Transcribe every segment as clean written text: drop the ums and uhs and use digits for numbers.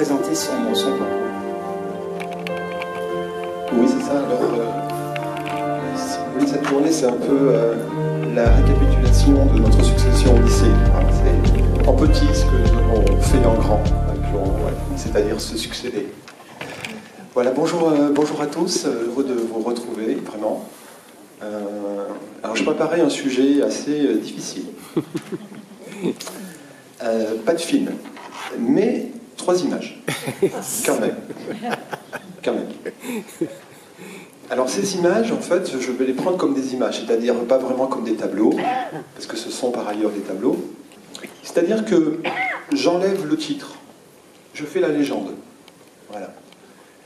présenter son concours. Oui, c'est ça. Alors, si vous voulez, cette journée, c'est un peu la récapitulation de notre succession au lycée. Hein, c'est en petit ce que nous avons fait en grand, c'est-à-dire se succéder. Voilà, bonjour à tous, heureux de vous retrouver, vraiment. Alors, je préparais un sujet assez difficile. Pas de film, mais 3 images, quand même. Alors ces images, en fait, je vais les prendre comme des images, c'est-à-dire pas vraiment comme des tableaux, parce que ce sont par ailleurs des tableaux. C'est-à-dire que j'enlève le titre, je fais la légende. Voilà.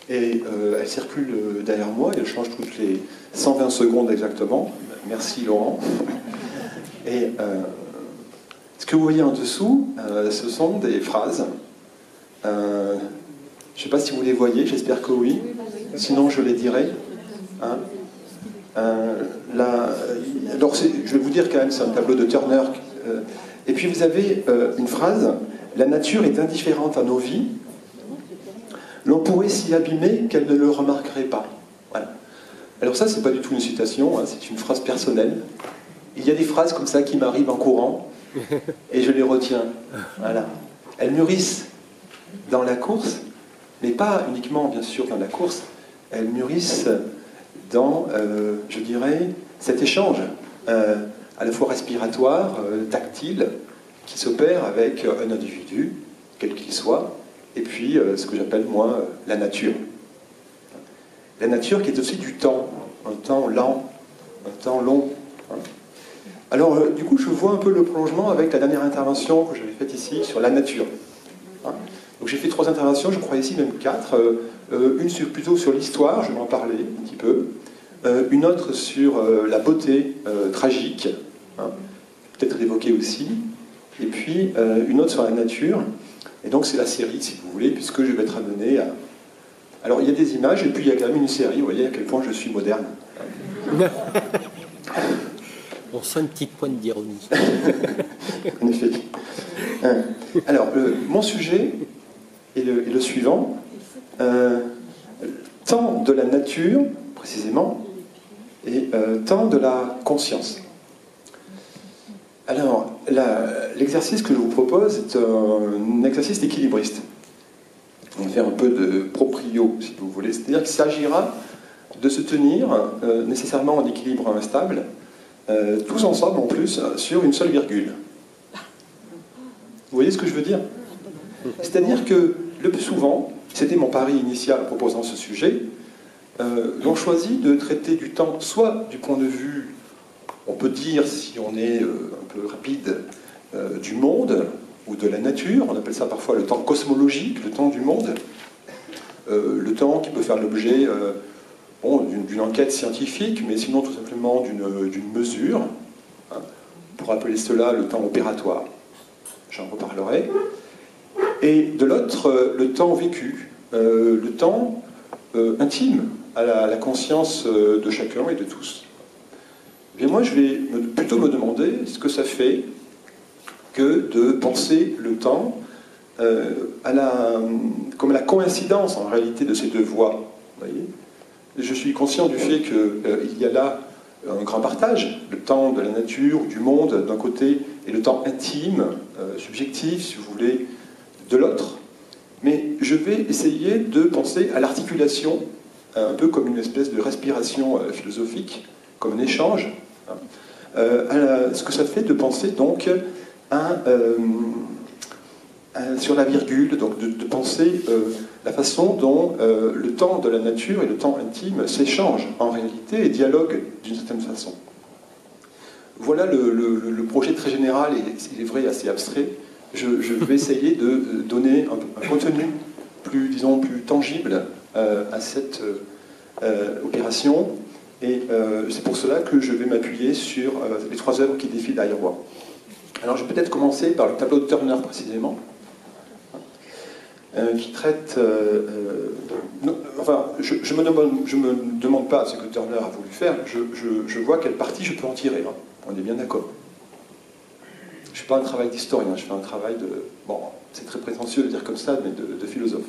Et elle circule derrière moi, et elle change toutes les 120 secondes exactement. Merci Laurent. Et ce que vous voyez en dessous, ce sont des phrases. Je ne sais pas si vous les voyez, j'espère que oui. Sinon, je les dirai. Hein. Alors, je vais vous dire quand même, c'est un tableau de Turner. Et puis, vous avez une phrase. La nature est indifférente à nos vies. L'on pourrait s'y abîmer qu'elle ne le remarquerait pas. Voilà. Alors ça, c'est pas du tout une citation, hein, c'est une phrase personnelle. Il y a des phrases comme ça qui m'arrivent en courant, et je les retiens. Voilà. Elles mûrissent dans la course, mais pas uniquement, bien sûr, dans la course. Elles mûrissent dans, je dirais, cet échange, à la fois respiratoire, tactile, qui s'opère avec un individu, quel qu'il soit, et puis ce que j'appelle, moi, la nature. La nature qui est aussi du temps, un temps lent, un temps long. Hein. Alors, du coup, je vois un peu le prolongement avec la dernière intervention que j'avais faite ici sur la nature. Hein. Donc j'ai fait 3 interventions, je crois ici même 4. Une plutôt sur l'histoire, je vais en parler un petit peu. Une autre sur la beauté tragique, hein, peut-être l'évoquer aussi. Et puis une autre sur la nature. Et donc c'est la série, si vous voulez, puisque je vais être amené à... Alors il y a des images, et puis il y a quand même une série, vous voyez à quel point je suis moderne. On sent une petite pointe d'ironie. En effet. Alors, mon sujet est le suivant. Tant de la nature, précisément, et tant de la conscience. Alors, l'exercice que je vous propose est un exercice équilibriste. On va faire un peu de proprio, si vous voulez. C'est-à-dire qu'il s'agira de se tenir nécessairement en équilibre instable, tous ensemble en plus, sur une seule virgule. Vous voyez ce que je veux dire? C'est-à-dire que le plus souvent, c'était mon pari initial en proposant ce sujet, l'on choisit de traiter du temps soit du point de vue, on peut dire, si on est un peu rapide, du monde ou de la nature, on appelle ça parfois le temps cosmologique, le temps du monde, le temps qui peut faire l'objet d'une enquête scientifique, mais sinon tout simplement d'une mesure, hein, pour appeler cela le temps opératoire. J'en reparlerai. Et de l'autre, le temps vécu, le temps intime à la conscience de chacun et de tous. Eh bien moi, je vais plutôt me demander ce que ça fait que de penser le temps comme la coïncidence en réalité de ces deux voies. Vous voyez, je suis conscient du fait qu'il y a là un grand partage, le temps de la nature, du monde d'un côté, et le temps intime, subjectif, si vous voulez, de l'autre. Mais je vais essayer de penser à l'articulation, un peu comme une espèce de respiration philosophique, comme un échange, hein, ce que ça fait de penser donc sur la virgule, donc de penser la façon dont le temps de la nature et le temps intime s'échangent en réalité et dialoguent d'une certaine façon. Voilà le projet très général et, il est vrai, assez abstrait. Je vais essayer de donner un contenu plus, disons, plus tangible à cette opération. Et c'est pour cela que je vais m'appuyer sur les 3 œuvres qui défilent derrière moi. Alors je vais peut-être commencer par le tableau de Turner précisément, qui traite... enfin, je me demande pas ce que Turner a voulu faire, je vois quelle partie je peux en tirer. Hein. On est bien d'accord. Je ne fais pas un travail d'historien, je fais un travail de... Bon, C'est très prétentieux de dire comme ça, mais de philosophe.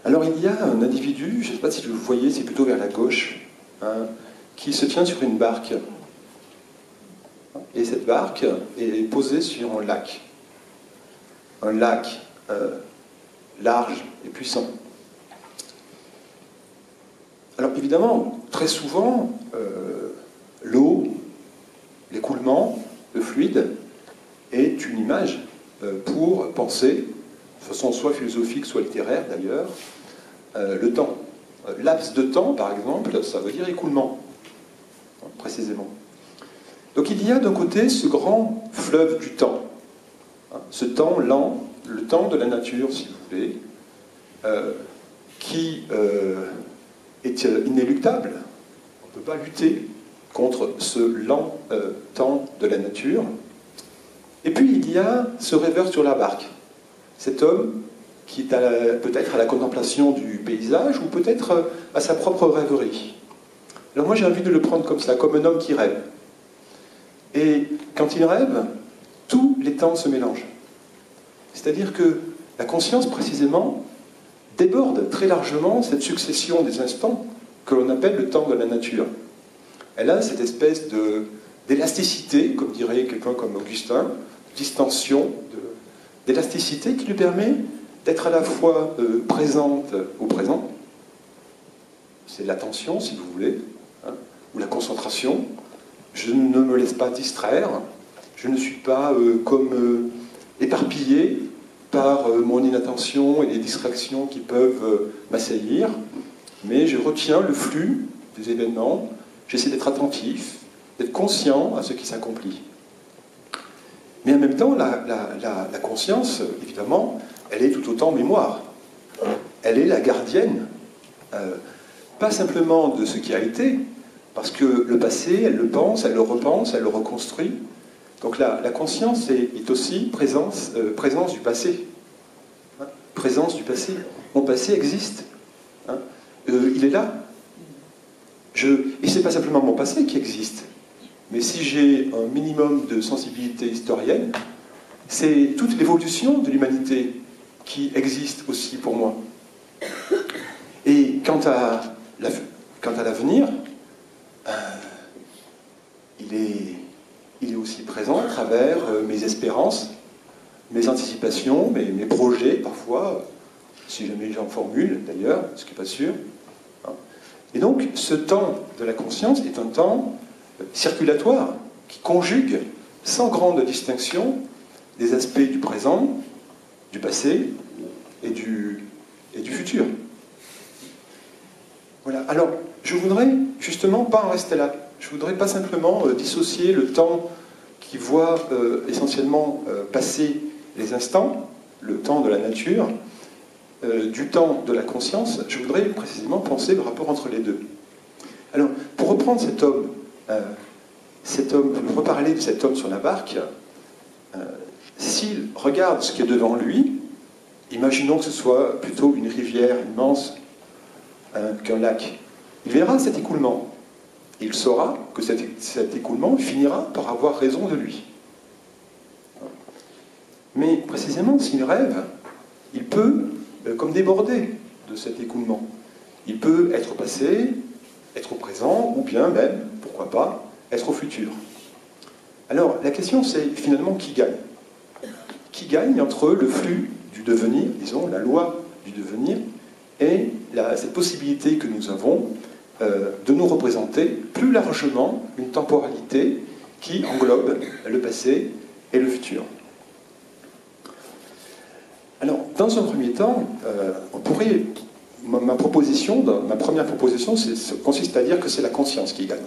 Alors il y a un individu, je ne sais pas si vous voyez, c'est plutôt vers la gauche, hein, qui se tient sur une barque. Et cette barque est posée sur un lac. Un lac large et puissant. Alors évidemment, très souvent, l'eau, l'écoulement, le fluide, est une image pour penser, de façon soit philosophique, soit littéraire d'ailleurs, le temps. Laps de temps, par exemple, ça veut dire écoulement, précisément. Donc il y a d'un côté ce grand fleuve du temps, ce temps lent, le temps de la nature, si vous voulez, qui est inéluctable. On ne peut pas lutter contre ce lent temps de la nature. Et puis il y a ce rêveur sur la barque, cet homme qui est peut-être à la contemplation du paysage ou peut-être à sa propre rêverie. Alors moi j'ai envie de le prendre comme ça, comme un homme qui rêve. Et quand il rêve, tous les temps se mélangent. C'est-à-dire que la conscience, précisément, déborde très largement cette succession des instants que l'on appelle le temps de la nature. Elle a cette espèce d'élasticité, comme dirait quelqu'un comme Augustin, distension, d'élasticité qui lui permet d'être à la fois présente au présent, c'est l'attention, si vous voulez, hein, ou la concentration. Je ne me laisse pas distraire, je ne suis pas comme éparpillé par mon inattention et les distractions qui peuvent m'assaillir, mais je retiens le flux des événements, j'essaie d'être attentif, d'être conscient à ce qui s'accomplit. Mais en même temps, la conscience, évidemment, elle est tout autant mémoire. Elle est la gardienne, pas simplement de ce qui a été, parce que le passé, elle le pense, elle le repense, elle le reconstruit. Donc la conscience est aussi présence du passé. Hein, présence du passé. Mon passé existe. Hein, il est là. Et ce n'est pas simplement mon passé qui existe. Mais si j'ai un minimum de sensibilité historienne, c'est toute l'évolution de l'humanité qui existe aussi pour moi. Et quant à l'avenir, il est aussi présent à travers mes espérances, mes anticipations, mes projets parfois, si jamais j'en formule d'ailleurs, ce qui n'est pas sûr. Et donc ce temps de la conscience est un temps circulatoire qui conjugue sans grande distinction des aspects du présent, du passé et du futur. Voilà. Alors, je voudrais justement pas en rester là. Je voudrais pas simplement dissocier le temps qui voit essentiellement passer les instants, le temps de la nature, du temps de la conscience. Je voudrais précisément penser le rapport entre les deux. Alors, pour reprendre cet homme, reparler de cet homme sur la barque, s'il regarde ce qui est devant lui, imaginons que ce soit plutôt une rivière immense qu'un lac, il verra cet écoulement. Il saura que cet écoulement finira par avoir raison de lui. Mais précisément, s'il rêve, il peut comme déborder de cet écoulement. Il peut être au passé, être au présent, ou bien même, pourquoi pas, être au futur. Alors, la question c'est finalement qui gagne. Qui gagne entre le flux du devenir, disons, la loi du devenir, et cette possibilité que nous avons de nous représenter plus largement une temporalité qui englobe le passé et le futur. Alors, dans un premier temps, ma première proposition consiste à dire que c'est la conscience qui gagne.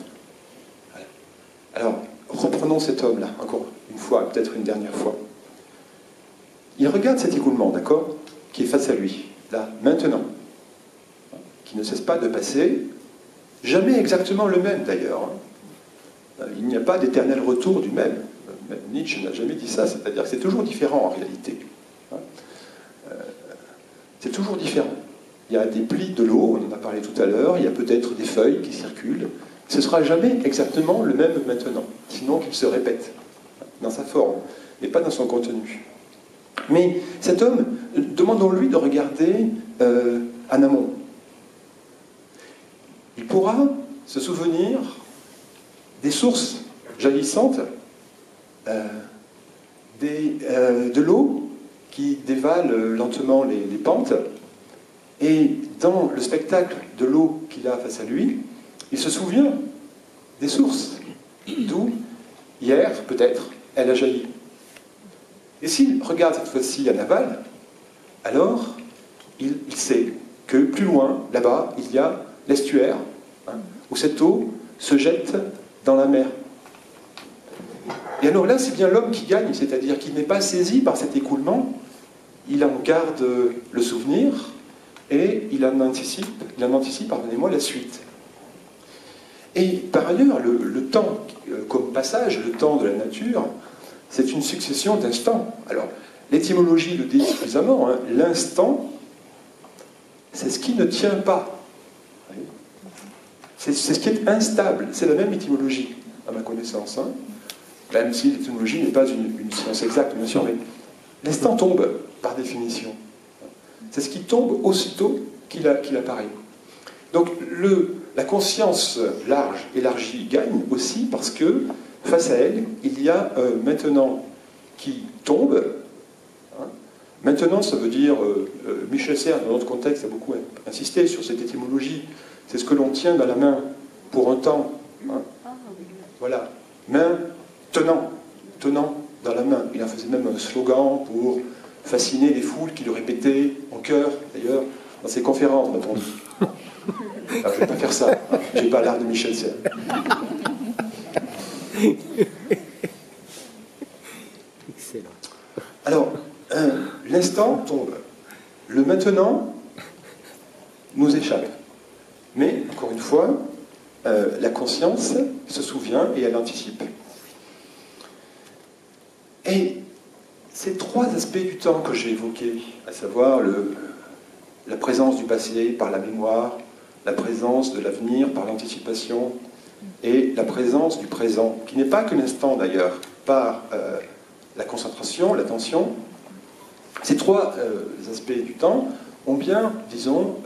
Alors, reprenons cet homme-là, encore une fois, peut-être une dernière fois. Il regarde cet écoulement, d'accord, qui est face à lui, là, maintenant, qui ne cesse pas de passer, jamais exactement le même d'ailleurs. Il n'y a pas d'éternel retour du même. Même Nietzsche n'a jamais dit ça, c'est-à-dire que c'est toujours différent en réalité. C'est toujours différent. Il y a des plis de l'eau, on en a parlé tout à l'heure, il y a peut-être des feuilles qui circulent. Ce ne sera jamais exactement le même maintenant, sinon qu'il se répète dans sa forme, mais pas dans son contenu. Mais cet homme, demandons-lui de regarder en amont. Il pourra se souvenir des sources jaillissantes, de l'eau qui dévale lentement les pentes, et dans le spectacle de l'eau qu'il a face à lui, il se souvient des sources, d'où, hier, peut-être, elle a jailli. Et s'il regarde cette fois-ci en aval, alors il sait que plus loin, là-bas, il y a l'estuaire, où cette eau se jette dans la mer. Et alors là, c'est bien l'homme qui gagne, c'est-à-dire qu'il n'est pas saisi par cet écoulement, il en garde le souvenir, et il en anticipe, pardonnez-moi, la suite. Et par ailleurs, le temps, comme passage, le temps de la nature, c'est une succession d'instants. Alors, l'étymologie le dit suffisamment, hein. L'instant, c'est ce qui ne tient pas. C'est ce qui est instable. C'est la même étymologie, à ma connaissance. Hein. Même si l'étymologie n'est pas une science exacte, bien sûr, mais l'instant tombe, par définition. C'est ce qui tombe aussitôt qu'il apparaît. Donc, la conscience large, élargie, gagne aussi parce que, face à elle, il y a maintenant qui tombe. Hein. Maintenant, ça veut dire, Michel Serres, dans notre contexte, a beaucoup insisté sur cette étymologie. C'est ce que l'on tient dans la main pour un temps. Hein. Voilà. Main tenant dans la main. Il en faisait même un slogan pour fasciner les foules qui le répétaient en chœur, d'ailleurs, dans ses conférences, m'a-t-on dit. Alors, je ne vais pas faire ça. Je n'ai pas l'art de Michel Serres. Excellent. Alors, l'instant tombe. Le maintenant nous échappe. Mais, encore une fois, la conscience se souvient et elle anticipe. Et ces trois aspects du temps que j'ai évoqués, à savoir la présence du passé par la mémoire, la présence de l'avenir par l'anticipation, et la présence du présent, qui n'est pas que l'instant d'ailleurs, par la concentration, l'attention, ces trois aspects du temps ont bien, disons,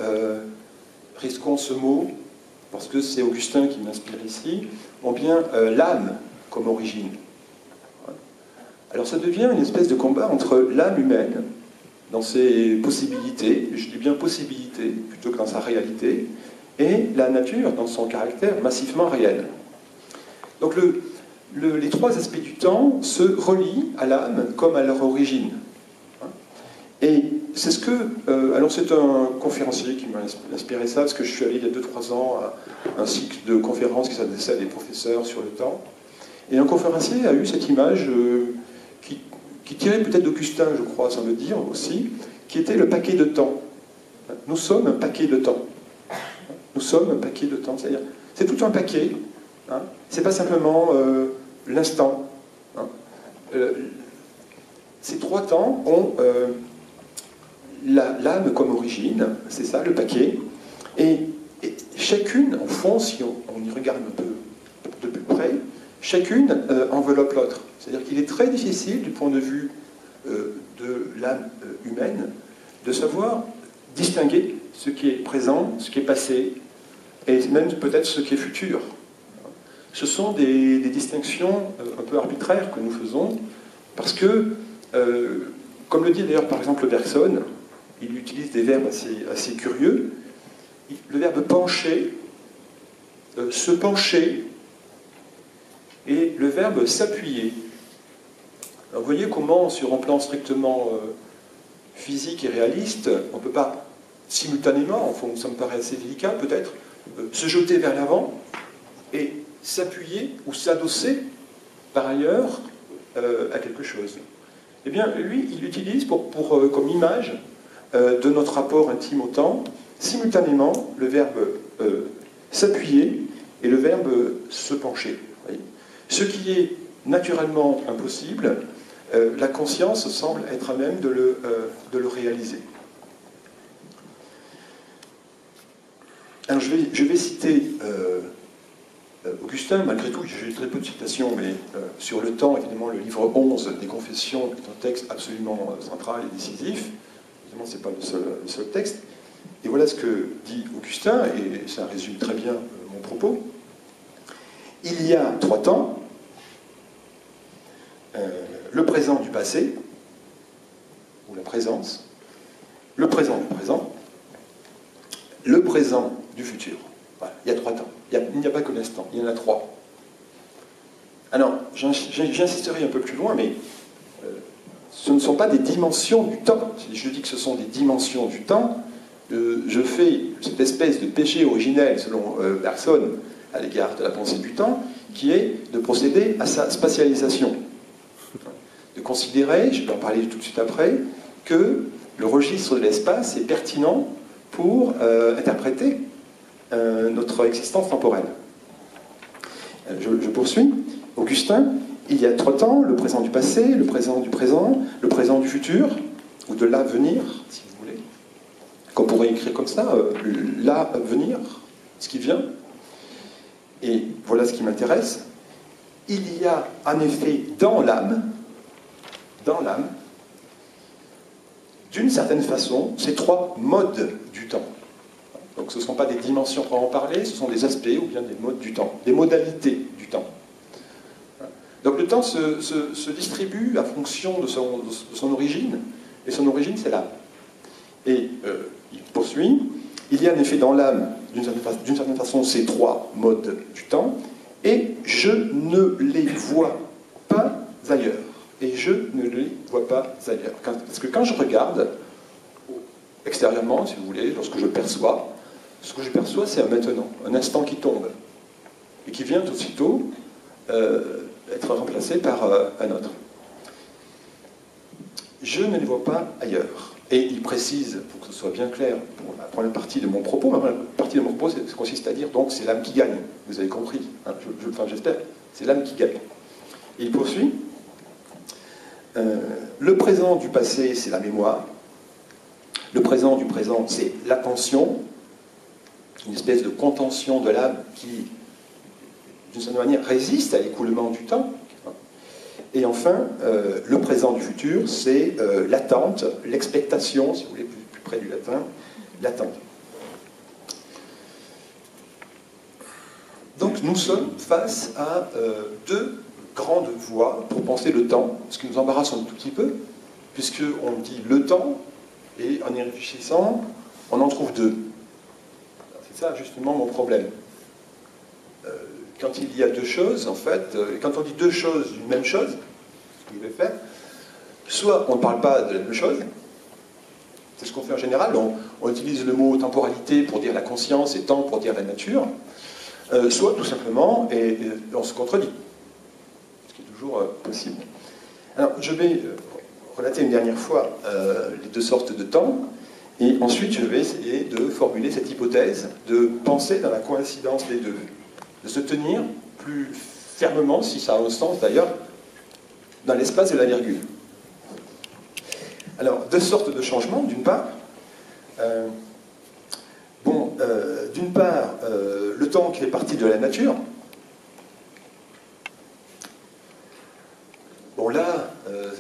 risquons ce mot, parce que c'est Augustin qui m'inspire ici, ont bien l'âme comme origine. Alors ça devient une espèce de combat entre l'âme humaine, dans ses possibilités, je dis bien possibilités, plutôt que dans sa réalité, et la nature dans son caractère massivement réel. Donc les trois aspects du temps se relient à l'âme comme à leur origine. Et c'est ce que... alors c'est un conférencier qui m'a inspiré ça, parce que je suis allé il y a 2-3 ans à un cycle de conférences qui s'adressait à des professeurs sur le temps. Et un conférencier a eu cette image qui tirait peut-être d'Augustin, je crois, sans le dire aussi, qui était le paquet de temps. Nous sommes un paquet de temps. Nous sommes un paquet de temps. C'est-à-dire, c'est tout un paquet. Hein. C'est pas simplement l'instant. Hein. Ces trois temps ont l'âme comme origine, c'est ça, le paquet. Et chacune, au fond, si on y regarde un peu de plus près, chacune enveloppe l'autre. C'est-à-dire qu'il est très difficile, du point de vue de l'âme humaine, de savoir distinguer ce qui est présent, ce qui est passé, et même peut-être ce qui est futur. Ce sont des distinctions un peu arbitraires que nous faisons, parce que, comme le dit d'ailleurs par exemple Bergson, il utilise des verbes assez curieux. Le verbe pencher, se pencher, et le verbe s'appuyer. Alors, vous voyez comment, sur un plan strictement physique et réaliste, on ne peut pas simultanément, enfin, ça me paraît assez délicat peut-être, se jeter vers l'avant et s'appuyer ou s'adosser par ailleurs à quelque chose. Eh bien, lui, il utilise comme image de notre rapport intime au temps, simultanément le verbe s'appuyer et le verbe se pencher. Voyez. Ce qui est naturellement impossible, la conscience semble être à même de le réaliser. Alors je vais citer Augustin, malgré tout, j'ai très peu de citations, mais sur le temps, évidemment, le livre 11 des Confessions est un texte absolument central et décisif. Évidemment, ce n'est pas le seul texte. Et voilà ce que dit Augustin, et ça résume très bien mon propos. Il y a 3 temps, le présent du passé, ou la présence, le présent du présent, le présent du futur. Voilà, il y a 3 temps. Il n'y a pas que l'instant, il y en a 3. Alors, j'insisterai un peu plus loin, mais ce ne sont pas des dimensions du temps. Si je dis que ce sont des dimensions du temps, je fais cette espèce de péché originel, selon Bergson, à l'égard de la pensée du temps, qui est de procéder à sa spatialisation. De considérer, je vais en parler tout de suite après, que le registre de l'espace est pertinent pour interpréter notre existence temporelle. Je poursuis. Augustin, il y a 3 temps, le présent du passé, le présent du présent, le présent du futur, ou de l'avenir, si vous voulez. Qu'on pourrait écrire comme ça, l'avenir, ce qui vient. Et voilà ce qui m'intéresse. Il y a en effet dans l'âme, d'une certaine façon, ces 3 modes du temps. Donc ce ne sont pas des dimensions pour en parler, ce sont des aspects ou bien des modes du temps, des modalités du temps. Donc le temps se distribue à fonction de son origine, et son origine c'est l'âme. Et il poursuit, il y a en effet dans l'âme, d'une certaine façon, ces 3 modes du temps, et je ne les vois pas ailleurs. Et je ne les vois pas ailleurs. Parce que quand je regarde, extérieurement, si vous voulez, lorsque je perçois, ce que je perçois, c'est un maintenant, un instant qui tombe, et qui vient aussitôt être remplacé par un autre. Je ne les vois pas ailleurs. Et il précise, pour que ce soit bien clair, pour la première partie de mon propos, la première partie de mon propos, ça consiste à dire, donc, c'est l'âme qui gagne. Vous avez compris, hein, j'espère. C'est l'âme qui gagne. Et il poursuit. Le présent du passé, c'est la mémoire. Le présent du présent, c'est l'attention, une espèce de contention de l'âme qui, d'une certaine manière, résiste à l'écoulement du temps. Et enfin, le présent du futur, c'est l'attente, l'expectation, si vous voulez, plus près du latin, l'attente. Donc nous sommes face à 2 grandes voies pour penser le temps, ce qui nous embarrasse un tout petit peu, puisqu'on dit le temps, et en y réfléchissant, on en trouve 2. C'est ça justement mon problème. Quand il y a 2 choses, en fait, quand on dit 2 choses d'une même chose, ce que je vais faire, soit on ne parle pas de la même chose, c'est ce qu'on fait en général, on utilise le mot temporalité pour dire la conscience et temps pour dire la nature, soit tout simplement, et on se contredit, ce qui est toujours possible. Alors, je vais relater une dernière fois les 2 sortes de temps, et ensuite je vais essayer de formuler cette hypothèse, de penser dans la coïncidence des 2. De se tenir plus fermement, si ça a un sens d'ailleurs, dans l'espace de la virgule. Alors, 2 sortes de changements, d'une part. D'une part, le temps qui fait partie de la nature. Bon là,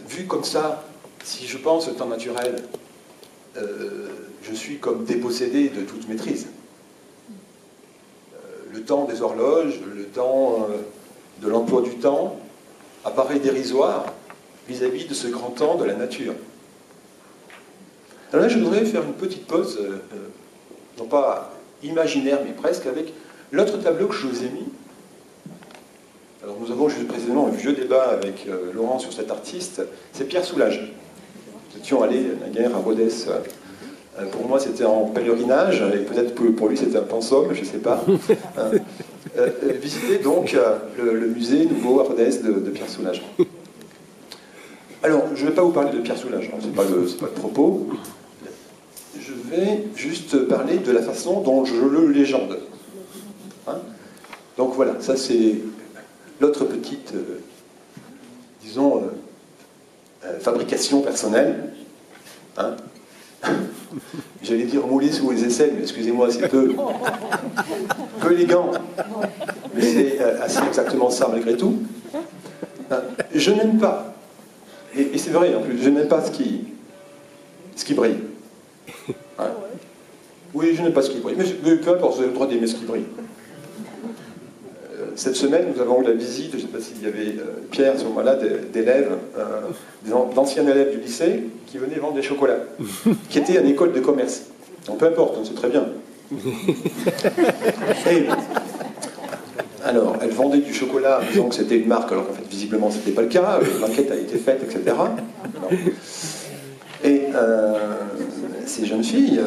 vu comme ça, si je pense au temps naturel, je suis comme dépossédé de toute maîtrise. Le temps des horloges, le temps de l'emploi du temps, apparaît dérisoire vis-à-vis de ce grand temps de la nature. Alors là, je voudrais faire une petite pause, non pas imaginaire, mais presque, avec l'autre tableau que je vous ai mis. Alors nous avons juste précisément un vieux débat avec Laurent sur cet artiste, c'est Pierre Soulages. Nous étions allés naguère à Rodez. Pour moi, c'était en pèlerinage, et peut-être que pour lui, c'était un pensum, je ne sais pas. Visiter donc le musée nouveau à Rodez de Pierre Soulages. Alors, je ne vais pas vous parler de Pierre Soulages, hein, ce n'est pas le propos. Je vais juste parler de la façon dont je le légende. Hein, donc voilà, ça c'est l'autre petite, disons, fabrication personnelle. Hein. j'allais dire moulé sous les aisselles, mais excusez-moi, c'est peu élégant. Mais c'est assez exactement ça malgré tout. Je n'aime pas, et c'est vrai en plus, je n'aime pas ce qui brille. Ouais. Oui, je n'aime pas ce qui brille, mais peu importe, vous avez le droit d'aimer ce qui brille. Cette semaine, nous avons eu la visite, je ne sais pas s'il y avait Pierre à ce moment-là, d'élèves, d'anciens élèves du lycée, qui venaient vendre des chocolats, qui étaient à une école de commerce. Donc peu importe, c'est très bien. Et, alors, elle vendait du chocolat en disant que c'était une marque, alors qu'en fait, visiblement, ce n'était pas le cas, l'enquête a été faite, etc. Et ces jeunes filles,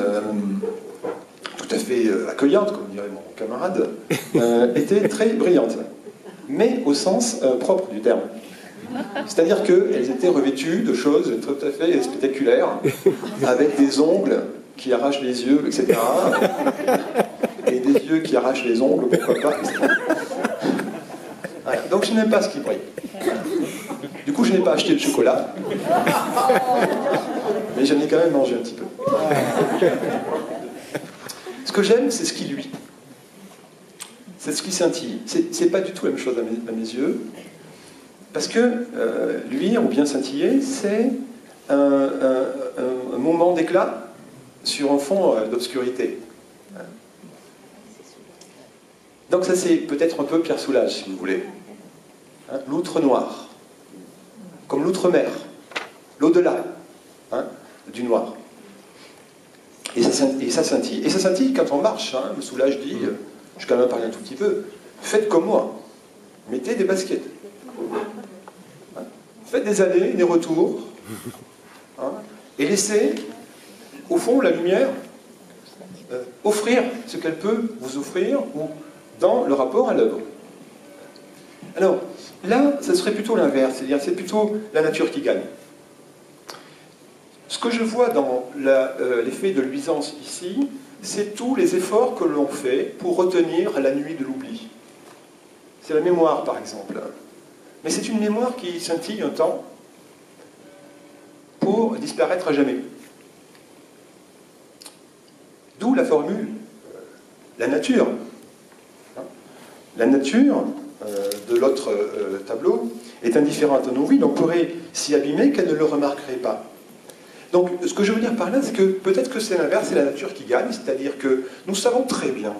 tout à fait accueillantes, comme dirait mon camarade, étaient très brillantes, mais au sens propre du terme. C'est-à-dire qu'elles étaient revêtues de choses tout à fait spectaculaires, avec des ongles qui arrachent les yeux, etc. Et des yeux qui arrachent les ongles, pourquoi pas, etc. Voilà. Donc je n'aime pas ce qui brille. Du coup, je n'ai pas acheté de chocolat, mais j'en ai quand même mangé un petit peu. Ce que j'aime, c'est ce qui luit. C'est ce qui scintille. C'est pas du tout la même chose à mes yeux, parce que luire ou bien scintiller, c'est un moment d'éclat sur un fond d'obscurité. Donc ça, c'est peut-être un peu Pierre Soulages, si vous voulez. Hein, l'outre noir, comme l'outre-mer, l'au-delà du noir. Et ça scintille. Et ça scintille quand on marche. Hein. Le Soulage dit, je vais quand même parler un tout petit peu, faites comme moi, mettez des baskets. Hein. Faites des allées, des retours, et laissez, au fond, la lumière offrir ce qu'elle peut vous offrir ou dans le rapport à l'œuvre. Alors, là, ça serait plutôt l'inverse, c'est-à-dire c'est plutôt la nature qui gagne. Ce que je vois dans l'effet de luisance ici, c'est tous les efforts que l'on fait pour retenir la nuit de l'oubli. C'est la mémoire, par exemple. Mais c'est une mémoire qui scintille un temps pour disparaître à jamais. D'où la formule, la nature. La nature de l'autre tableau est indifférente à nos vies, donc pourrait s'y abîmer qu'elle ne le remarquerait pas. Donc, ce que je veux dire par là, c'est que peut-être que c'est l'inverse, c'est la nature qui gagne, c'est-à-dire que nous savons très bien,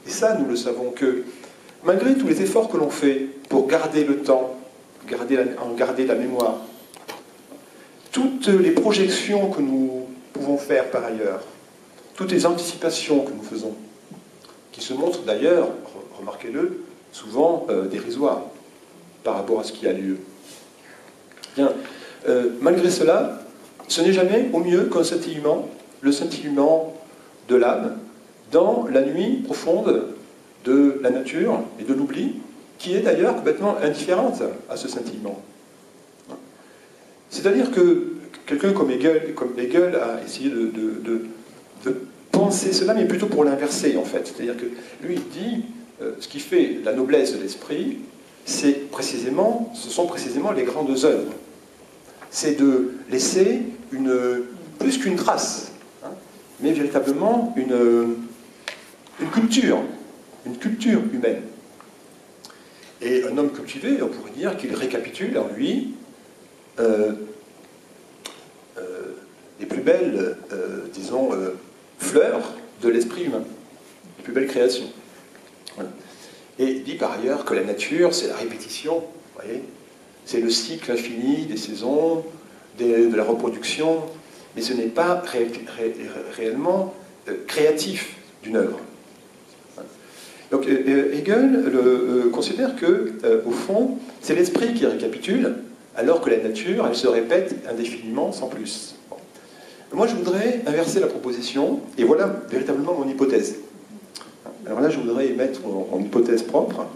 et ça nous le savons, que malgré tous les efforts que l'on fait pour garder le temps, garder la mémoire, toutes les projections que nous pouvons faire par ailleurs, toutes les anticipations que nous faisons, qui se montrent d'ailleurs, remarquez-le, souvent dérisoires par rapport à ce qui a lieu. Bien, malgré cela, ce n'est jamais au mieux qu'un scintillement, le scintillement de l'âme, dans la nuit profonde de la nature et de l'oubli, qui est d'ailleurs complètement indifférente à ce scintillement. C'est-à-dire que quelqu'un comme Hegel a essayé de penser cela, mais plutôt pour l'inverser, en fait. C'est-à-dire que lui, il dit, ce qui fait la noblesse de l'esprit, ce sont précisément les grandes œuvres. C'est de laisser plus qu'une trace, mais véritablement une culture humaine. Et un homme cultivé, on pourrait dire qu'il récapitule en lui les plus belles, disons, fleurs de l'esprit humain, les plus belles créations. Voilà. Et il dit par ailleurs que la nature, c'est la répétition, vous voyez, c'est le cycle infini des saisons, de la reproduction, mais ce n'est pas réellement créatif d'une œuvre. Donc Hegel considère que, au fond, c'est l'esprit qui récapitule, alors que la nature, elle se répète indéfiniment sans plus. Bon. Moi, je voudrais inverser la proposition, et voilà véritablement mon hypothèse. Alors là, je voudrais émettre mon hypothèse propre.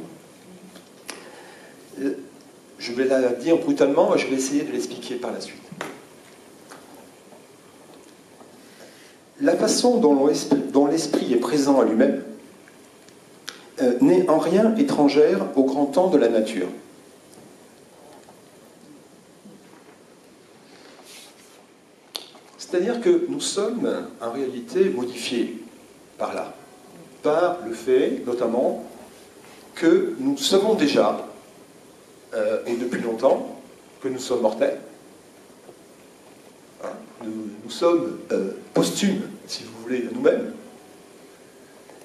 Je vais la dire brutalement, et je vais essayer de l'expliquer par la suite. La façon dont l'esprit est présent à lui-même n'est en rien étrangère au grand temps de la nature. C'est-à-dire que nous sommes en réalité modifiés par là, par le fait notamment que nous savons déjà, et depuis longtemps, que nous sommes mortels. Hein, nous sommes posthumes, si vous voulez, à nous-mêmes.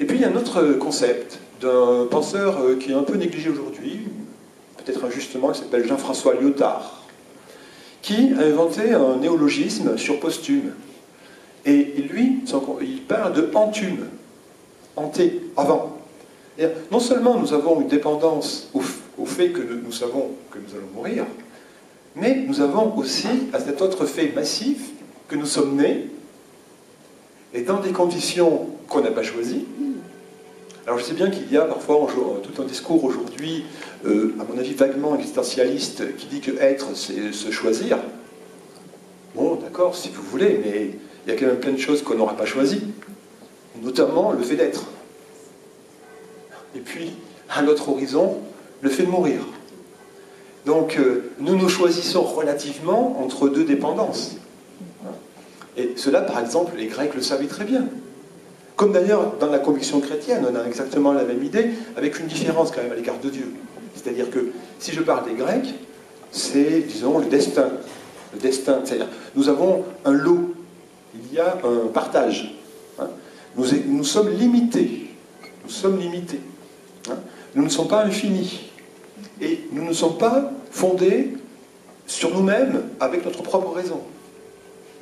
Et puis il y a un autre concept d'un penseur qui est un peu négligé aujourd'hui, peut-être injustement, qui s'appelle Jean-François Lyotard, qui a inventé un néologisme sur posthume. Et lui, il parle de antume, anté, avant. Non seulement nous avons une dépendance au fait que nous savons que nous allons mourir, mais nous avons aussi à cet autre fait massif que nous sommes nés, et dans des conditions qu'on n'a pas choisies. Alors je sais bien qu'il y a parfois tout un discours aujourd'hui, à mon avis vaguement existentialiste, qui dit que être, c'est se choisir. Bon, d'accord, si vous voulez, mais il y a quand même plein de choses qu'on n'aura pas choisies, notamment le fait d'être. Et puis, à notre horizon, le fait de mourir. Donc, nous nous choisissons relativement entre deux dépendances. Et cela, par exemple, les Grecs le savaient très bien. Comme d'ailleurs, dans la conviction chrétienne, on a exactement la même idée, avec une différence quand même à l'égard de Dieu. C'est-à-dire que, si je parle des Grecs, c'est, disons, le destin. Le destin, c'est-à-dire, nous avons un lot, il y a un partage. Hein. Nous sommes limités. Nous sommes limités. Hein. Nous ne sommes pas infinis. Et nous ne sommes pas fondés sur nous-mêmes avec notre propre raison.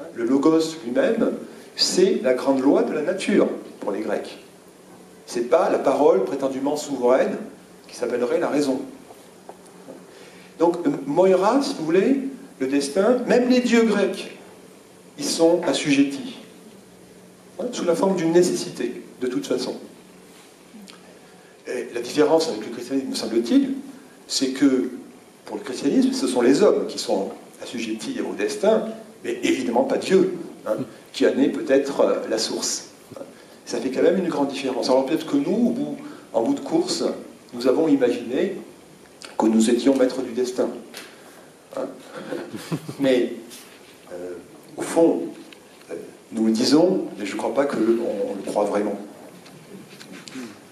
Hein. Le logos lui-même, c'est la grande loi de la nature pour les Grecs. Ce n'est pas la parole prétendument souveraine qui s'appellerait la raison. Donc, Moira, si vous voulez, le destin, même les dieux grecs, ils sont assujettis, hein, sous la forme d'une nécessité, de toute façon. Et la différence avec le christianisme, me semble-t-il, c'est que, pour le christianisme, ce sont les hommes qui sont assujettis au destin, mais évidemment pas Dieu, hein, qui en est peut-être la source. Ça fait quand même une grande différence. Alors peut-être que nous, en bout de course, nous avons imaginé que nous étions maîtres du destin. Hein. Mais, au fond, nous le disons, mais je ne crois pas qu'on le croit vraiment.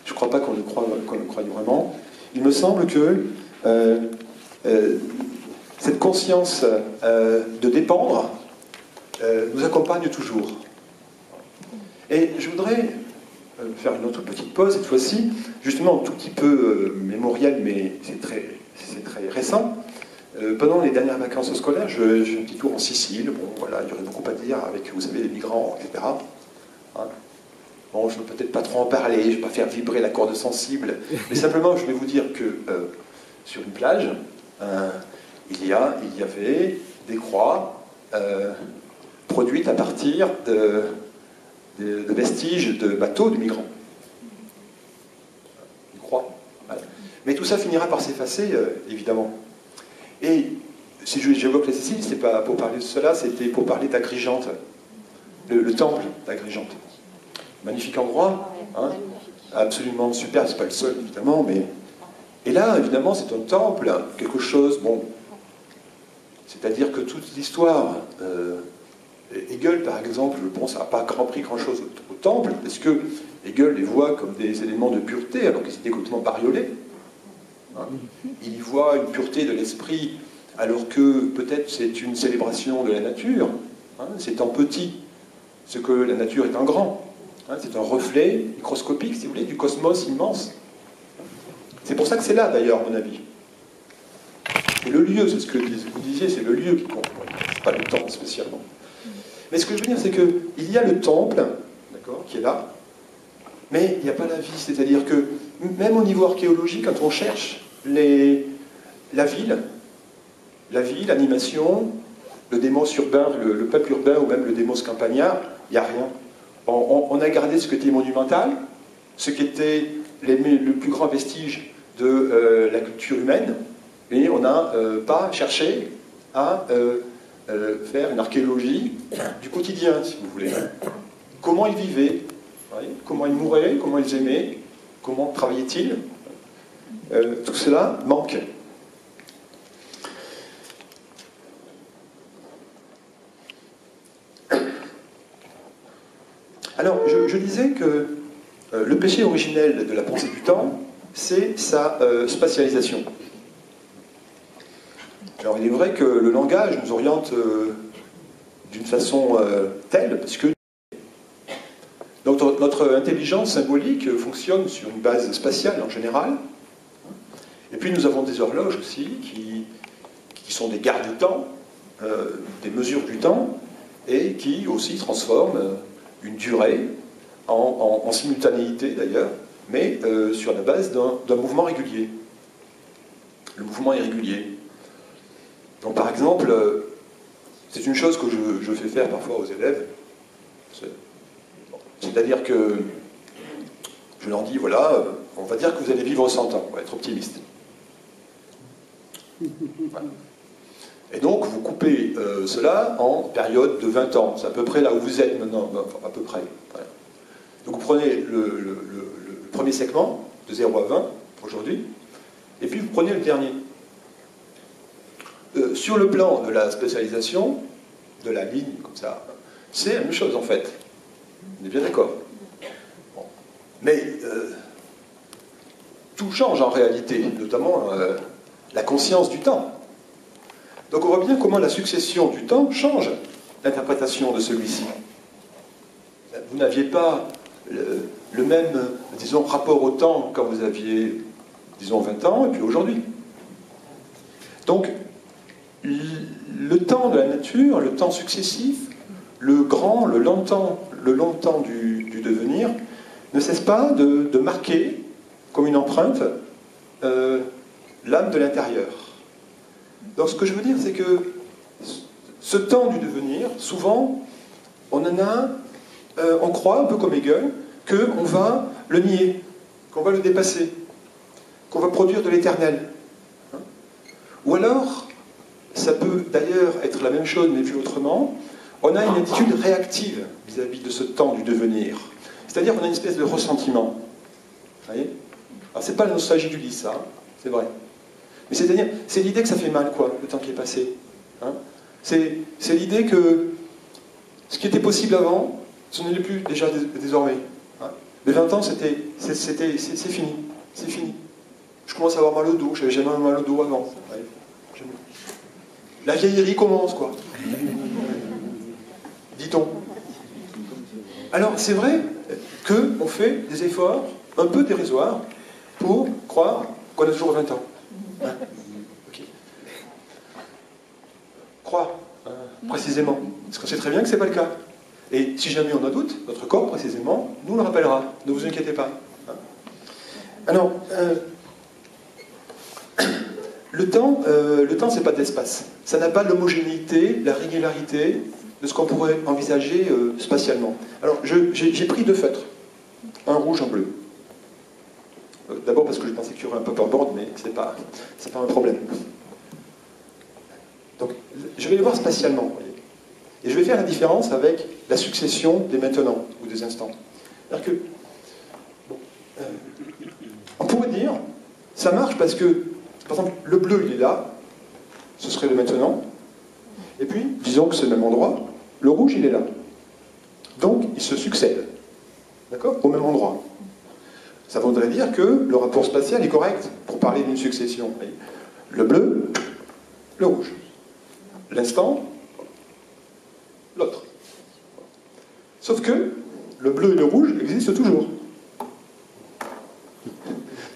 Je ne crois pas qu'on le croit vraiment. Il me semble que cette conscience de dépendre nous accompagne toujours. Et je voudrais faire une autre petite pause, cette fois-ci, justement un tout petit peu mémorielle, mais c'est très récent. Pendant les dernières vacances scolaires, j'ai un petit tour en Sicile. Bon, voilà, il y aurait beaucoup à dire avec, vous savez, les migrants, etc. Hein. Bon, je ne veux peut-être pas trop en parler, je ne vais pas faire vibrer la corde sensible, mais simplement, je vais vous dire que sur une plage, il y avait des croix produites à partir de vestiges de bateaux de migrants. Une croix. Voilà. Mais tout ça finira par s'effacer, évidemment. Et si j'évoque la Sicile, c'est pas pour parler de cela, c'était pour parler d'Agrigente, le temple d'Agrigente. Magnifique endroit, hein, absolument super, c'est pas le seul évidemment, mais... Et là, évidemment, c'est un temple, quelque chose, bon... C'est-à-dire que toute l'histoire... Hegel, par exemple, je pense, n'a pas pris grand-chose au temple, parce que Hegel les voit comme des éléments de pureté, alors qu'ils étaient complètement bariolés. Hein. Il y voit une pureté de l'esprit, alors que peut-être c'est une célébration de la nature. Hein. C'est en petit ce que la nature est en grand. Hein. C'est un reflet microscopique, si vous voulez, du cosmos immense. C'est pour ça que c'est là, d'ailleurs, à mon avis. C'est le lieu, c'est ce que vous disiez, c'est le lieu qui compte. C'est pas le temps, spécialement. Mais ce que je veux dire, c'est qu'il y a le temple, d'accord, qui est là, mais il n'y a pas la vie. C'est-à-dire que, même au niveau archéologique, quand on cherche la ville, l'animation, le démos urbain, le peuple urbain, ou même le démos campagnard, il n'y a rien. On a gardé ce qui était monumental, ce qui était le plus grand vestige de la culture humaine, et on n'a pas cherché à... faire une archéologie du quotidien, si vous voulez. Comment ils vivaient, comment ils mouraient, comment ils aimaient, comment travaillaient-ils. Tout cela manque. Alors, je disais que le péché originel de la pensée du temps, c'est sa spatialisation. Alors, il est vrai que le langage nous oriente d'une façon telle, parce que notre intelligence symbolique fonctionne sur une base spatiale en général. Et puis nous avons des horloges aussi qui sont des gardes du temps, des mesures du temps, et qui aussi transforment une durée en simultanéité d'ailleurs, mais sur la base d'un mouvement régulier. Le mouvement est régulier. Donc par exemple, c'est une chose que je fais faire parfois aux élèves. C'est-à-dire que je leur dis, voilà, on va dire que vous allez vivre 100 ans, on va être optimiste. Voilà. Et donc, vous coupez cela en période de 20 ans. C'est à peu près là où vous êtes maintenant, enfin, à peu près. Voilà. Donc, vous prenez le premier segment, de 0 à 20, aujourd'hui, et puis vous prenez le dernier. Sur le plan de la spécialisation, de la ligne, comme ça, c'est la même chose, en fait. On est bien d'accord. Bon. Mais tout change en réalité, notamment la conscience du temps. Donc on voit bien comment la succession du temps change l'interprétation de celui-ci. Vous n'aviez pas le même, disons, rapport au temps quand vous aviez, disons, 20 ans, et puis aujourd'hui. Donc, le temps de la nature, le temps successif, le grand, le long temps du devenir, ne cesse pas de marquer, comme une empreinte, l'âme de l'intérieur. Donc ce que je veux dire, c'est que ce temps du devenir, souvent, on croit, un peu comme Hegel, qu'on va le nier, qu'on va le dépasser, qu'on va produire de l'éternel. Ou alors, ça peut d'ailleurs être la même chose, mais vu autrement, on a une attitude réactive vis-à-vis de ce temps du devenir. C'est-à-dire qu'on a une espèce de ressentiment. Vous voyez ? Alors c'est pas la nostalgie du lit, ça, hein, c'est vrai. Mais c'est-à-dire, c'est l'idée que ça fait mal, quoi, le temps qui est passé. Hein, c'est l'idée que ce qui était possible avant, ce n'est plus déjà désormais. Hein. Les 20 ans, c'est fini. C'est fini. Je commence à avoir mal au dos, j'avais jamais mal au dos avant. Ouais, la vieillerie commence, quoi. Dit-on. Alors, c'est vrai qu'on fait des efforts un peu dérisoires pour croire qu'on a toujours 20 ans. Hein, okay. Croire, précisément. Parce qu'on sait très bien que ce n'est pas le cas. Et si jamais on a doute, notre corps, précisément, nous le rappellera. Ne vous inquiétez pas. Hein. Alors, le temps, c'est pas de l'espace. Ça n'a pas l'homogénéité, la régularité de ce qu'on pourrait envisager spatialement. Alors, j'ai pris 2 feutres. Un rouge, un bleu. D'abord parce que je pensais qu'il y aurait un paperboard, mais c'est pas un problème. Donc, je vais les voir spatialement. Vous voyez. Et je vais faire la différence avec la succession des maintenant, ou des instants. C'est-à-dire que, on pourrait dire, ça marche parce que, par exemple, le bleu, il est là, ce serait le maintenant, et puis, disons que c'est le même endroit, le rouge, il est là. Donc, ils se succèdent, d'accord, au même endroit. Ça voudrait dire que le rapport spatial est correct pour parler d'une succession. Le bleu, le rouge. L'instant, l'autre. Sauf que le bleu et le rouge existent toujours.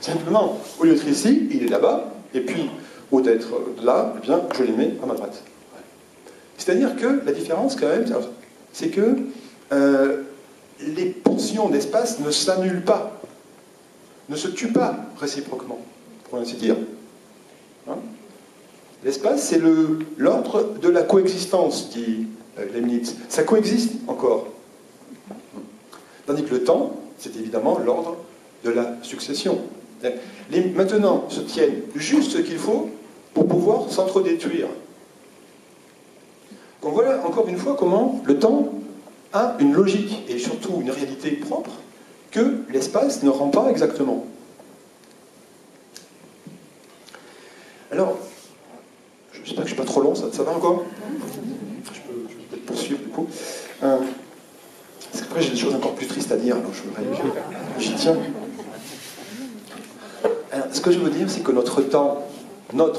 Simplement, au lieu d'être ici, il est là-bas, et puis, au lieu d'être là, eh bien, je les mets à ma droite. C'est-à-dire que la différence, quand même, c'est que les portions d'espace ne s'annulent pas, ne se tuent pas réciproquement, pour ainsi dire. Hein? L'espace, c'est l'ordre de la coexistence, dit Leibniz. Ça coexiste encore. Tandis que le temps, c'est évidemment l'ordre de la succession. Les maintenant se tiennent juste ce qu'il faut pour pouvoir s'entre-détruire. Donc voilà encore une fois comment le temps a une logique et surtout une réalité propre que l'espace ne rend pas exactement. Alors, j'espère que je ne suis pas trop long, ça va encore ? Je peux peut-être poursuivre du coup. Après, j'ai des choses encore plus tristes à dire, alors j'y tiens. Alors, ce que je veux dire, c'est que notre temps, le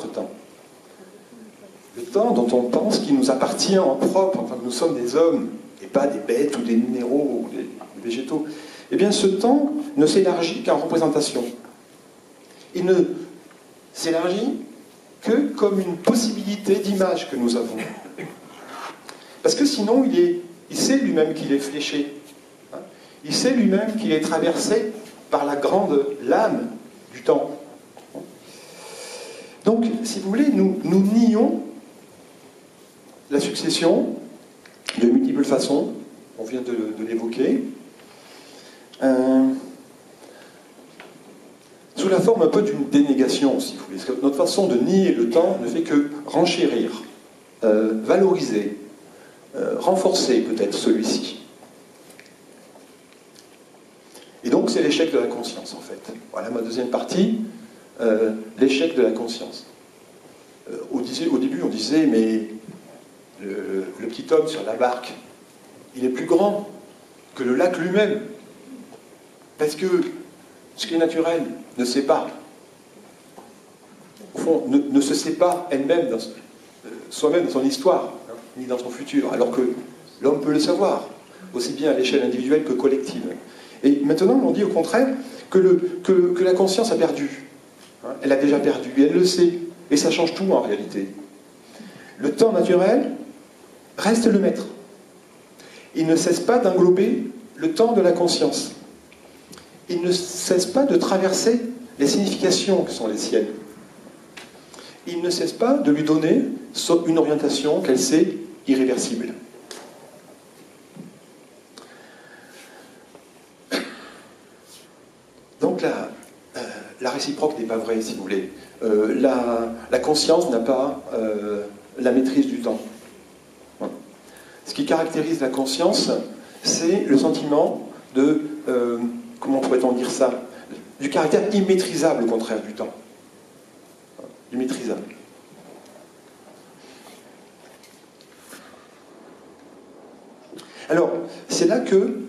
temps dont on pense qu'il nous appartient en propre, enfin que nous sommes des hommes, et pas des bêtes ou des minéraux ou des végétaux, eh bien ce temps ne s'élargit qu'en représentation. Il ne s'élargit que comme une possibilité d'image que nous avons. Parce que sinon, il sait lui-même qu'il est fléché. Hein. Il sait lui-même qu'il est traversé par la grande lame du temps. Donc, si vous voulez, nous nions la succession de multiples façons, on vient de l'évoquer, sous la forme un peu d'une dénégation, si vous voulez. Parce que notre façon de nier le temps ne fait que renchérir, valoriser, renforcer peut-être celui-ci. Et donc c'est l'échec de la conscience, en fait. Voilà ma deuxième partie, l'échec de la conscience. Au début, on disait, mais le petit homme sur la barque, il est plus grand que le lac lui-même. Parce que ce qui est naturel ne sait pas. Au fond, ne se sait pas elle-même, soi-même dans son histoire, hein, ni dans son futur, alors que l'homme peut le savoir, aussi bien à l'échelle individuelle que collective. Et maintenant, on dit au contraire que la conscience a perdu. Hein, elle a déjà perdu, et elle le sait. Et ça change tout en réalité. Le temps naturel reste le maître. Il ne cesse pas d'englober le temps de la conscience. Il ne cesse pas de traverser les significations qui sont les siennes. Il ne cesse pas de lui donner une orientation qu'elle sait irréversible. Donc la réciproque n'est pas vraie, si vous voulez. La conscience n'a pas la maîtrise du temps. Ce qui caractérise la conscience, c'est le sentiment de, comment pourrait-on dire ça, du caractère immaîtrisable, au contraire, du temps. Immaîtrisable. Alors, c'est là que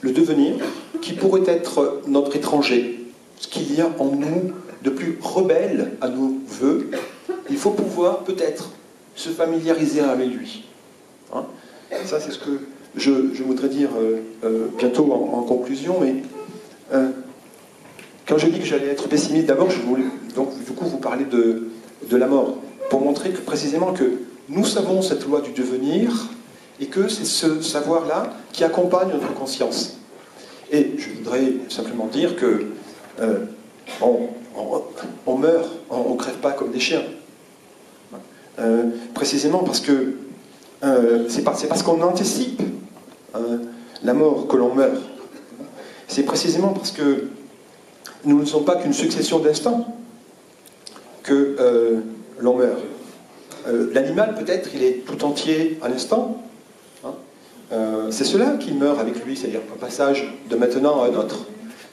le devenir, qui pourrait être notre étranger, ce qu'il y a en nous de plus rebelle à nos vœux, il faut pouvoir peut-être se familiariser avec lui. Hein? Ça, c'est ce que je voudrais dire bientôt en conclusion, mais quand je dis que j'allais être pessimiste, d'abord, je voulais donc du coup vous parler de la mort, pour montrer que, précisément que nous savons cette loi du devenir, et que c'est ce savoir-là qui accompagne notre conscience. Et je voudrais simplement dire que on meurt, on ne crève pas comme des chiens. Précisément parce que c'est parce qu'on anticipe la mort que l'on meurt. C'est précisément parce que nous ne sommes pas qu'une succession d'instants que l'on meurt. L'animal, peut-être, il est tout entier à l'instant. C'est cela qui meurt avec lui, c'est-à-dire un passage de maintenant à un autre.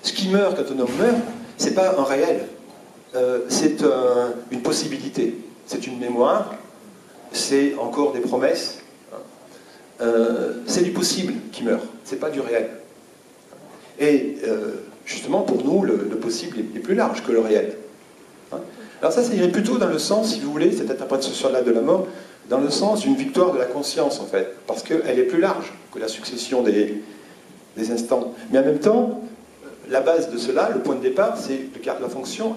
Ce qui meurt quand un homme meurt, c'est pas un réel, c'est une possibilité, c'est une mémoire, c'est encore des promesses, c'est du possible qui meurt, c'est pas du réel. Et justement, pour nous, le possible est plus large que le réel. Alors ça irait plutôt dans le sens, si vous voulez, cette interprétation-là de la mort, dans le sens d'une victoire de la conscience, en fait, parce qu'elle est plus large que la succession des instants. Mais en même temps, la base de cela, le point de départ, c'est la fonction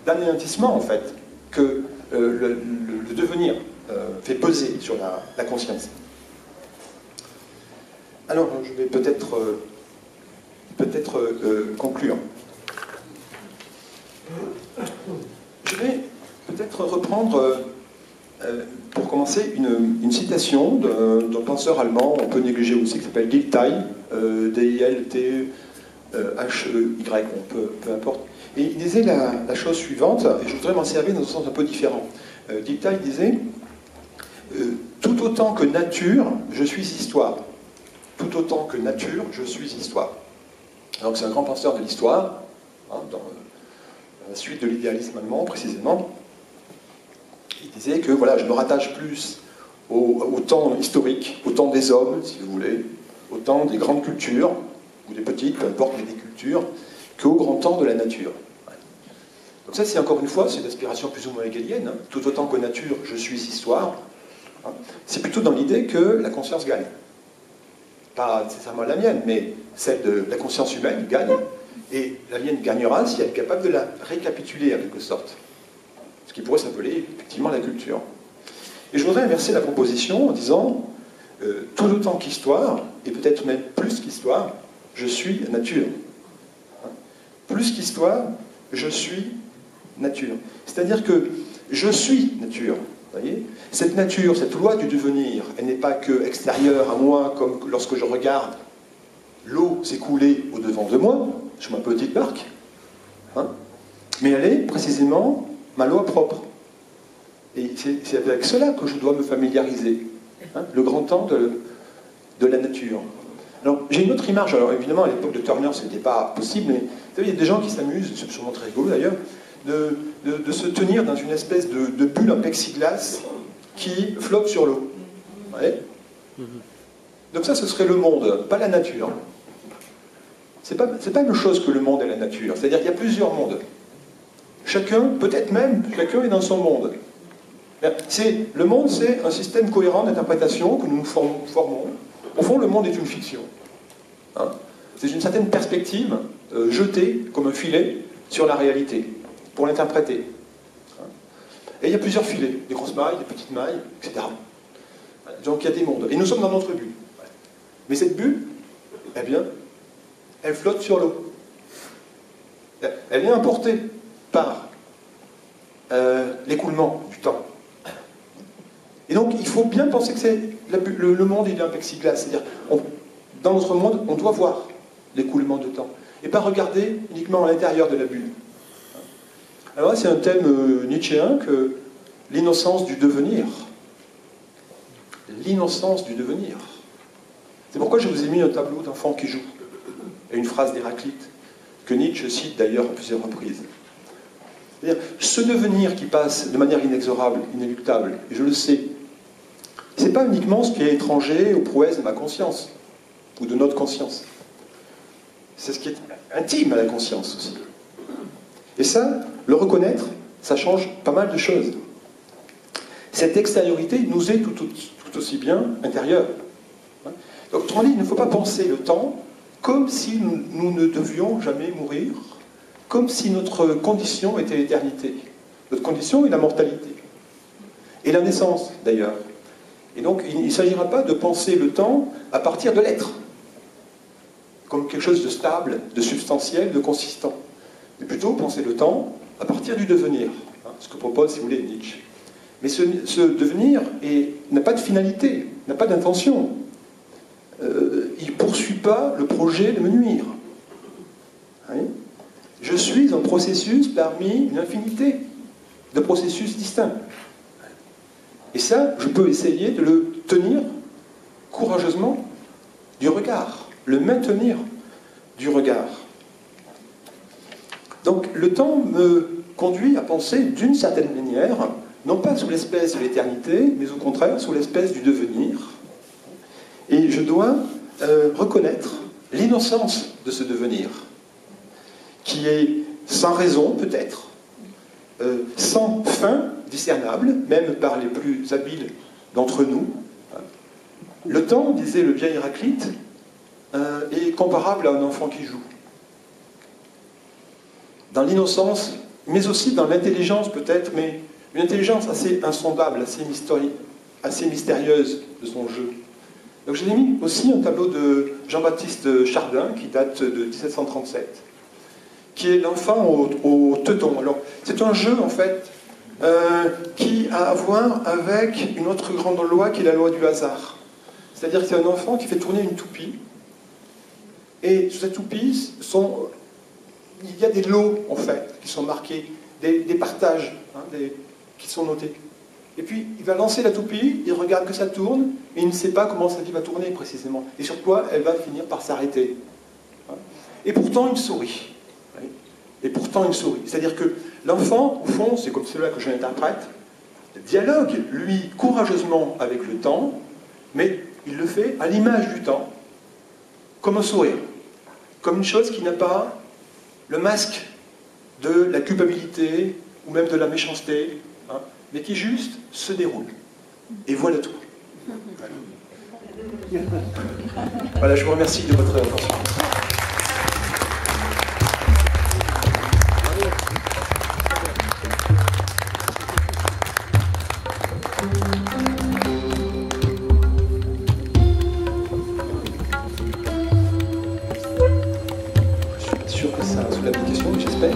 d'anéantissement, en fait, que le devenir fait peser sur la conscience. Alors, je vais peut-être conclure. Je vais peut-être reprendre, pour commencer, une citation d'un penseur allemand, on peut négliger aussi, qui s'appelle Dilthey, D-I-L-T-H-E-Y, peu importe. Et il disait la chose suivante, et je voudrais m'en servir dans un sens un peu différent. Dilthey disait tout autant que nature, je suis histoire. Tout autant que nature, je suis histoire. Donc c'est un grand penseur de l'histoire, hein, dans la suite de l'idéalisme allemand précisément. Il disait que voilà, je me rattache plus au temps historique, au temps des hommes, si vous voulez, au temps des grandes cultures, ou des petites, peu importe, mais des cultures, qu'au grand temps de la nature. Donc ça, c'est encore une fois, c'est une aspiration plus ou moins hegelienne, hein. Tout autant que nature, je suis histoire. Hein. C'est plutôt dans l'idée que la conscience gagne. Pas nécessairement la mienne, mais celle de la conscience humaine gagne, et la mienne gagnera si elle est capable de la récapituler en quelque sorte. Ce qui pourrait s'appeler effectivement la culture. Et je voudrais inverser la proposition en disant, tout autant qu'histoire, et peut-être même plus qu'histoire, je suis nature. Hein. Plus qu'histoire, je suis nature. C'est-à-dire que je suis nature. Voyez, cette nature, cette loi du devenir, elle n'est pas que extérieure à moi, comme lorsque je regarde l'eau s'écouler au-devant de moi, sur ma petite barque, hein, mais elle est précisément ma loi propre. Et c'est avec cela que je dois me familiariser, hein, le grand temps de la nature. Alors, j'ai une autre image, alors évidemment, à l'époque de Turner, ce n'était pas possible, mais vous savez, il y a des gens qui s'amusent, c'est sûrement très rigolo d'ailleurs, de se tenir dans une espèce de bulle en plexiglas qui flotte sur l'eau. Ouais. Donc ça, ce serait le monde, pas la nature. C'est pas la même chose que le monde et la nature. C'est-à-dire qu'il y a plusieurs mondes. Chacun, peut-être même, chacun est dans son monde. Le monde, c'est un système cohérent d'interprétation que nous nous formons. Au fond, le monde est une fiction. Hein, c'est une certaine perspective jetée comme un filet sur la réalité, pour l'interpréter. Et il y a plusieurs filets, des grosses mailles, des petites mailles, etc. Donc il y a des mondes. Et nous sommes dans notre bulle. Mais cette bulle, eh bien, elle flotte sur l'eau. Elle est importée par l'écoulement du temps. Et donc il faut bien penser que le monde il est un plexiglas. C'est-à-dire, dans notre monde, on doit voir l'écoulement de temps. Et pas regarder uniquement à l'intérieur de la bulle. Alors là, c'est un thème nietzschéen que l'innocence du devenir. L'innocence du devenir. C'est pourquoi je vous ai mis un tableau d'enfants qui jouent. Et une phrase d'Héraclite, que Nietzsche cite d'ailleurs à plusieurs reprises. C'est-à-dire, ce devenir qui passe de manière inexorable, inéluctable, et je le sais, c'est pas uniquement ce qui est étranger aux prouesses de ma conscience, ou de notre conscience. C'est ce qui est intime à la conscience aussi. Et ça, le reconnaître, ça change pas mal de choses. Cette extériorité nous est tout aussi bien intérieure. Donc, autrement dit, il ne faut pas penser le temps comme si nous ne devions jamais mourir, comme si notre condition était l'éternité. Notre condition est la mortalité. Et la naissance, d'ailleurs. Et donc, il ne s'agira pas de penser le temps à partir de l'être, comme quelque chose de stable, de substantiel, de consistant. Mais plutôt penser le temps à partir du devenir, hein, ce que propose, si vous voulez, Nietzsche. Mais ce devenir n'a pas de finalité, n'a pas d'intention. Il ne poursuit pas le projet de me nuire. Hein, je suis un processus parmi une infinité de processus distincts. Et ça, je peux essayer de le tenir courageusement du regard, le maintenir du regard. Donc le temps me conduit à penser d'une certaine manière, non pas sous l'espèce de l'éternité, mais au contraire sous l'espèce du devenir. Et je dois reconnaître l'innocence de ce devenir, qui est sans raison peut-être, sans fin discernable, même par les plus habiles d'entre nous. Le temps, disait le vieil Héraclite, est comparable à un enfant qui joue. Dans l'innocence, mais aussi dans l'intelligence peut-être, mais une intelligence assez insondable, assez mystérieuse de son jeu. Donc j'ai mis aussi un tableau de Jean-Baptiste Chardin, qui date de 1737, qui est l'enfant au teuton. Alors, c'est un jeu, en fait, qui a à voir avec une autre grande loi, qui est la loi du hasard. C'est-à-dire que c'est un enfant qui fait tourner une toupie, et sur cette toupie, il y a des lots, en fait, qui sont marqués, des partages, hein, qui sont notés. Et puis, il va lancer la toupie, il regarde que ça tourne, et il ne sait pas comment sa vie va tourner, précisément. Et sur quoi elle va finir par s'arrêter. Et pourtant, il sourit. Et pourtant, il sourit. C'est-à-dire que l'enfant, au fond, c'est comme cela que je l'interprète, dialogue, lui, courageusement avec le temps, mais il le fait à l'image du temps, comme un sourire, comme une chose qui n'a pas le masque de la culpabilité ou même de la méchanceté, hein, mais qui juste se déroule. Et voilà tout. Voilà, je vous remercie de votre attention. Je suis pas sûr que ça soulève des questions, mais j'espère.